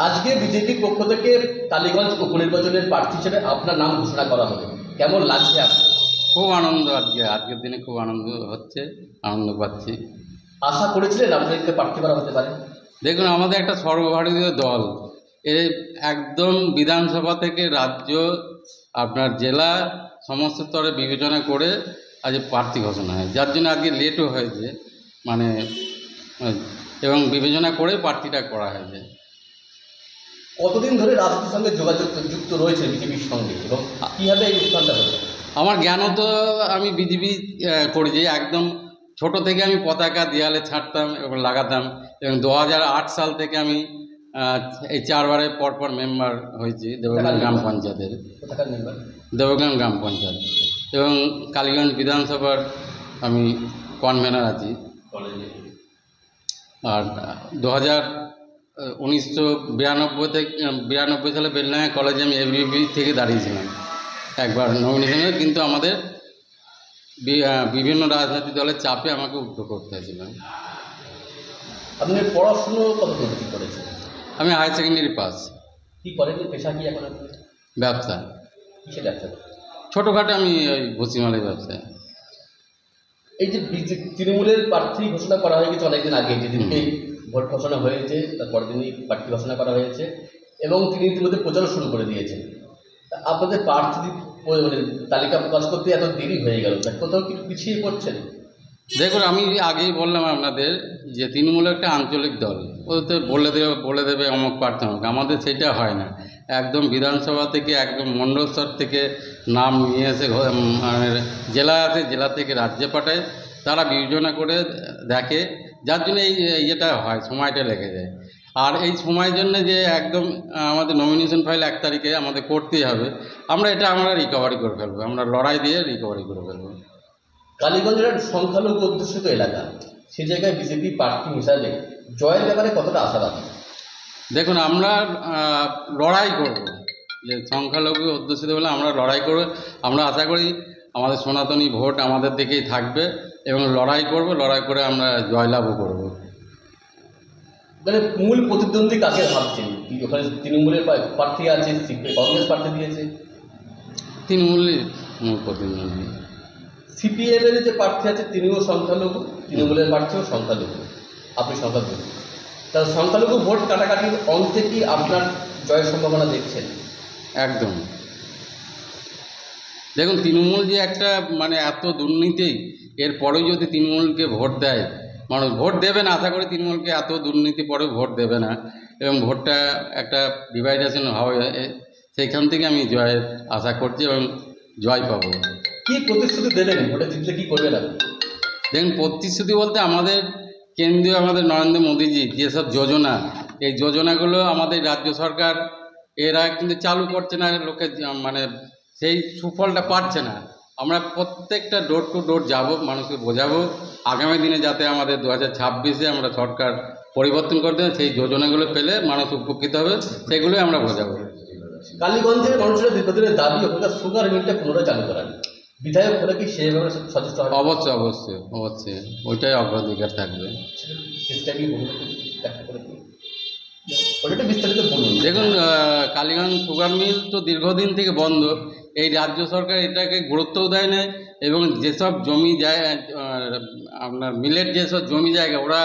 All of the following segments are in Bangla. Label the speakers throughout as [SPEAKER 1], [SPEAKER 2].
[SPEAKER 1] আজকে বিজেপির পক্ষ থেকে টালিগঞ্জ উপনির্বাচনের প্রার্থী হিসেবে আপনার নাম ঘোষণা করা হবে, কেমন লাগছে আপনার?
[SPEAKER 2] খুব আনন্দ, আজকের দিনে খুব আনন্দ হচ্ছে, আনন্দ পাচ্ছি।
[SPEAKER 1] আশা করেছিলেন আপনাদেরকে প্রার্থী করা হতে পারে?
[SPEAKER 2] দেখুন, আমাদের একটা সর্বভারতীয় দল, এর একদম বিধানসভা থেকে রাজ্য, আপনার জেলা, সমস্ত স্তরে বিবেচনা করে আজ প্রার্থী ঘোষণা হয়, যার জন্য আজকে লেটও হয়েছে, মানে এবং বিবেচনা করে প্রার্থীটা করা হয়েছে।
[SPEAKER 1] কতদিন ধরে রাজনীতির সঙ্গে যোগাযোগ যুক্ত রয়েছে বিজেপির সঙ্গে এবং কীভাবে এই উত্থানটা হচ্ছে?
[SPEAKER 2] আমার জ্ঞানও তো আমি বিজেপি করেছি, একদম ছোট থেকে আমি পতাকা দেয়ালে ছাড়তাম এবং লাগাতাম, এবং 2008 সাল থেকে আমি এই 4 বারের পরপর মেম্বার হয়েছি দেবগ্রাম গ্রাম পঞ্চায়েতের, দেবগ্রাম গ্রাম পঞ্চায়েত, এবং কালীগঞ্জ বিধানসভার আমি কনভেনার আছি। আর 1992 থেকে 92 সালে বেলডাঙ্গা কলেজে আমি এবিপি থেকে দাঁড়িয়েছিলাম একবার নমিনেশনে, কিন্তু আমাদের বিভিন্ন রাজনৈতিক দলের চাপে আমাকে উদ্ধ করতে হয়েছিল।
[SPEAKER 1] আপনি পড়াশুনো কতদূর কী করেছেন?
[SPEAKER 2] আমি হায়ার সেকেন্ডারি পাস।
[SPEAKER 1] কী করেন, পেশা কি এখন আপনি?
[SPEAKER 2] ব্যবসা।
[SPEAKER 1] কিসের ব্যবসা?
[SPEAKER 2] ছোটোখাটো আমি ওই ভুসিমালের ব্যবসায়।
[SPEAKER 1] এই যে তৃণমূলের প্রার্থী ঘোষণা করা হয়ে গেছে অনেকদিন আগে, যেদিনকে ভোট ঘোষণা হয়েছে তারপরের দিনই প্রার্থী ঘোষণা করা হয়েছে এবং তিনি ইতিমধ্যে প্রচারও শুরু করে দিয়েছেন। আপনাদের প্রার্থী মানে তালিকা প্রকাশ করতে এত দেরি হয়ে গেল, কোথাও কি পিছিয়ে পড়ছেন?
[SPEAKER 2] দেখুন, আমি আগেই বললাম আপনাদের যে তৃণমূল একটা আঞ্চলিক দল, ওতে বলে দেবে অমুক প্রার্থী অমুক, আমাদের সেটা হয় না। একদম বিধানসভা থেকে একদম মণ্ডল স্তর থেকে নাম নিয়ে এসে জেলা আছে, জেলা থেকে রাজ্যে পাঠায়, তারা বিবেচনা করে দেখে, যার জন্য এই ইয়েটা হয়, সময়টা লেগে যায়। আর এই সময়ের জন্য যে একদম আমাদের নমিনেশন ফাইল 1 তারিখে আমাদের করতেই হবে, আমরা রিকভারি করে ফেলবো, আমরা লড়াই দিয়ে রিকভারি করে ফেলবো।
[SPEAKER 1] কালীগঞ্জের সংখ্যালঘু অধ্যুষিত এলাকা, সে জায়গায় বিজেপি প্রার্থী হিসাবে জয়ের ব্যাপারে কতটা আশাবাদী?
[SPEAKER 2] দেখুন, আমরা লড়াই করব, যে সংখ্যালঘু অধ্যুষিত বলে আমরা লড়াই করব। আমরা আশা করি আমাদের সনাতনী ভোট আমাদের দিকেই থাকবে এবং লড়াই করব, লড়াই করে আমরা জয়লাভও করব।
[SPEAKER 1] মানে মূল প্রতিদ্বন্দ্বী কাকে ভাবছেন? ওখানে তৃণমূলের প্রার্থী আছে, কংগ্রেস প্রার্থী দিয়েছে,
[SPEAKER 2] তৃণমূলের মূল প্রতিদ্বন্দ্বী।
[SPEAKER 1] সিপিএমের যে প্রার্থী আছে তিনিও সংখ্যালঘু, তৃণমূলের প্রার্থীও সংখ্যালঘু, আপনি সংখ্যালঘু। তার সংখ্যালঘু ভোট কাটাকাটির অন্তে কি আপনার জয়ের সম্ভাবনা দেখছেন?
[SPEAKER 2] একদম। দেখুন, তৃণমূল যে একটা মানে এত দুর্নীতি, এরপরেও যদি তৃণমূলকে ভোট দেয়, মানুষ ভোট দেবে না। আশা করি তৃণমূলকে এত দুর্নীতি পরেও ভোট দেবে না এবং ভোটটা একটা ডিভাইডেশন হবে, সেইখান থেকে আমি জয়ের আশা করছি এবং জয় পাবো।
[SPEAKER 1] কী প্রতিশ্রুতি দেবেন ভোটে জিতলে, কী করবেন আপনি?
[SPEAKER 2] দেখুন, প্রতিশ্রুতি বলতে আমাদের কেন্দ্রীয় আমাদের নরেন্দ্র মোদীজি যেসব যোজনা, এই যোজনাগুলো আমাদের রাজ্য সরকার এরা কিন্তু চালু করছে না, লোকে মানে সেই সুফলটা পাচ্ছে না। আমরা প্রত্যেকটা ডোর টু ডোর যাব, মানুষকে বোঝাবো আগামী দিনে যাতে আমাদের 2026-এ আমরা সরকার পরিবর্তন করতে, সেই যোজনাগুলো পেলে মানুষ উপকৃত হবে, সেগুলোই আমরা বোঝাবো।
[SPEAKER 1] কালীগঞ্জের মানুষের দীর্ঘদিনের দাবি ওখানকার সুগার মিলটা পুনরায় চালু করান, বিধায়ক হলে কি সেভাবে সচেষ্ট হবে?
[SPEAKER 2] অবশ্যই অবশ্যই অবশ্যই, ওইটাই অগ্রাধিকার থাকবে।
[SPEAKER 1] বিস্তারিত বলুন।
[SPEAKER 2] দেখুন, কালীগঞ্জ সুগার মিল তো দীর্ঘদিন থেকে বন্ধ, এই রাজ্য সরকার এটাকে গুরুত্বও দেয় না এবং যেসব জমি আপনার মিলের যেসব জমি জায়গা, ওরা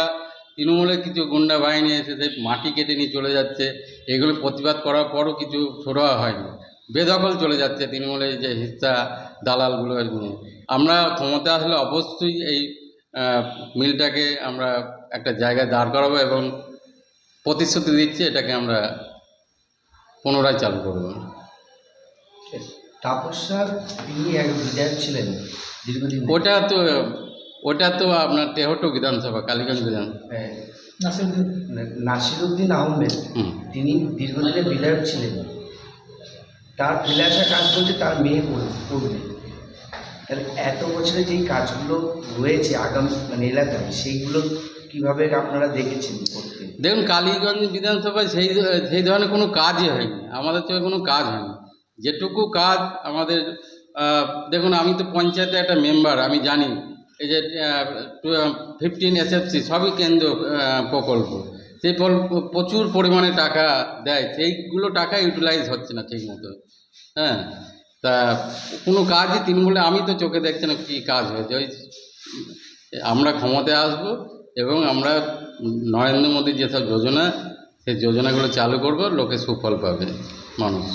[SPEAKER 2] তৃণমূলের কিছু গুন্ডা বাহিনী এসে সেই মাটি কেটে নিয়ে চলে যাচ্ছে, এগুলো প্রতিবাদ করার পরও কিছু সরোয়া হয়নি, বেদখল চলে যাচ্ছে তৃণমূলের যে হিস্সা দালালগুলো নিয়ে। আমরা ক্ষমতা আসলে অবশ্যই এই মিলটাকে আমরা একটা জায়গায় দাঁড় করাবো এবং প্রতিশ্রুতি দিচ্ছি এটাকে আমরা পুনরায় চালু করব।
[SPEAKER 3] তাপস স্যার, তিনি এক বিধায়ক ছিলেন দীর্ঘদিন।
[SPEAKER 2] ওটা তো আপনার তেহট্ট বিধানসভা, কালীগঞ্জ বিধানসভা।
[SPEAKER 3] নাসিরউদ্দিন আহমেদ, তিনি দীর্ঘদিনের বিধায়ক ছিলেন, তার ফেলে আসা কাজ করছে তার মেয়ে করবে। তাহলে এত বছরে যেই কাজগুলো রয়েছে আগামী মানে এলাকায়, সেইগুলো কীভাবে আপনারা দেখেছেন করতে?
[SPEAKER 2] দেখুন, কালীগঞ্জ বিধানসভায় সেই ধরনের কোনো কাজই হয়নি, আমাদের তো কোনো কাজ হয়নি। যেটুকু কাজ আমাদের, দেখুন আমি তো পঞ্চায়েতে একটা মেম্বার, আমি জানি এই যে 15 SFC সবই কেন্দ্র প্রকল্প, সেই ফল প্রচুর পরিমাণে টাকা দেয়, সেইগুলো টাকা ইউটিলাইজ হচ্ছে না ঠিক মতো। হ্যাঁ, তা কোনো কাজই তৃণমূলে আমি তো চোখে দেখছি না কী কাজ হয়েছে। ওই আমরা ক্ষমতায় আসব এবং আমরা নরেন্দ্র মোদীর যেসব যোজনা, সেই যোজনাগুলো চালু করব, লোকে সুফল পাবে মানুষ।